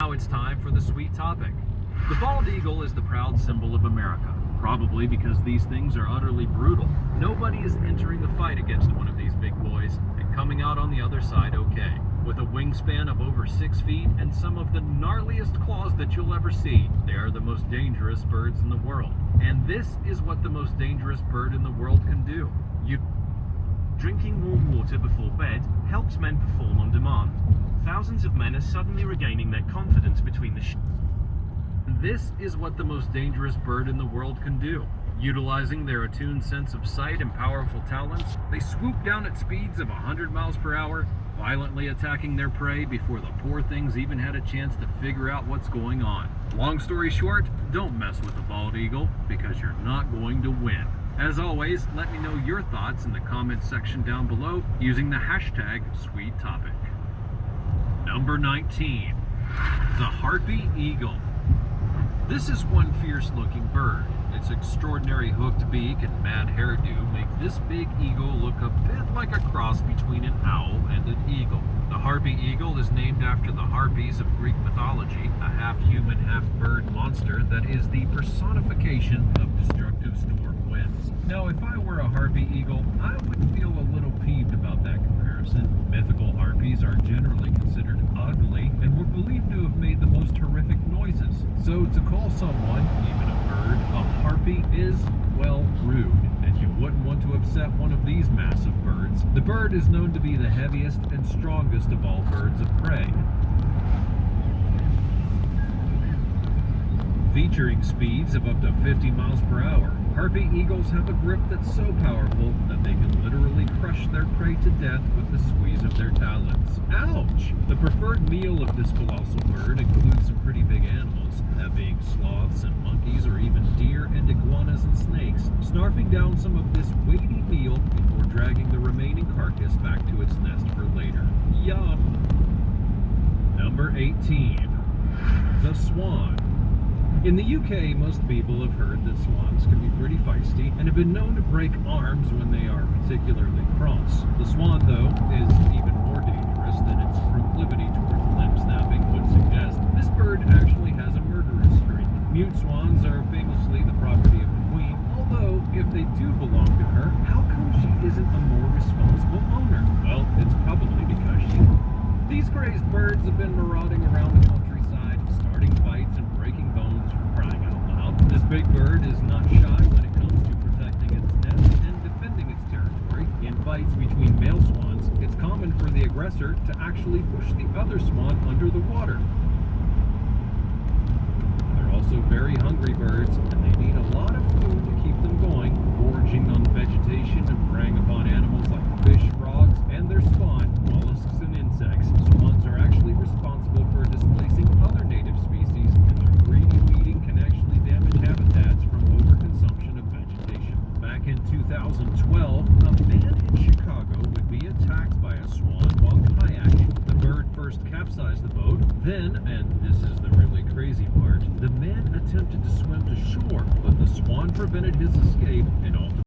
Now it's time for the sweet topic. The bald eagle is the proud symbol of America, probably because these things are utterly brutal. Nobody is entering the fight against one of these big boys and coming out on the other side okay. With a wingspan of over 6 feet and some of the gnarliest claws that you'll ever see, they are the most dangerous birds in the world. And this is what the most dangerous bird in the world can do. Drinking warm water before bed helps men perform on demand. Thousands of men are suddenly regaining their confidence between the This is what the most dangerous bird in the world can do. Utilizing their attuned sense of sight and powerful talents, they swoop down at speeds of 100 miles per hour, violently attacking their prey before the poor things even had a chance to figure out what's going on. Long story short, don't mess with a bald eagle because you're not going to win. As always, let me know your thoughts in the comments section down below using the hashtag #SweetTopic. Number 19. The Harpy Eagle. This is one fierce-looking bird. Its extraordinary hooked beak and mad hairdo make this big eagle look a bit like a cross between an owl and an eagle. The harpy eagle is named after the harpies of Greek mythology, a half-human, half-bird monster that is the personification of destructive storm winds. Now, if I were a harpy eagle, I would feel a little peeved about that comparison. Mythical harpies are generally considered ugly and were believed to have made the most horrific noises. So to call someone, even a bird, a harpy is, well, rude, and you wouldn't want to upset one of these massive birds. The bird is known to be the heaviest and strongest of all birds of prey. Featuring speeds of up to 50 miles per hour, harpy eagles have a grip that's so powerful that they can literally crush their prey to death with the squeeze of their talons. Ouch! The preferred meal of this colossal bird includes some pretty big animals, that being sloths and monkeys or even deer and iguanas and snakes, snarfing down some of this weighty meal before dragging the remaining carcass back to its nest for later. Yum! Number 18. The Swan. In the UK, most people have heard that swans can be pretty feisty and have been known to break arms when they are particularly cross. The swan, though, is even more dangerous than its proclivity towards limb snapping would suggest. This bird actually has a murderous streak. Mute swans are famously the property of the queen, although if they do belong to her, how come she isn't a more responsible owner? Well, it's probably because she... These crazed birds have been marauding around the countryside, starting fights and breaking bones for crying out loud. This big bird is not shy when it comes to protecting its nest and defending its territory. In fights between male swans, it's common for the aggressor to actually push the other swan under the water. They're also very hungry birds, and they need a lot of food to keep them going, foraging on vegetation and preying upon animals like fish, frogs, and their spawn, mollusks and insects. Swans are actually responsible for displacing other native species, and their greedy feeding can actually damage habitats from overconsumption of vegetation. Back in 2012, a man in Chicago would be attacked by a swan while kayaking. The bird first capsized the boat, then, and this is the really crazy part, the man attempted to swim to shore, but the swan prevented his escape and ultimately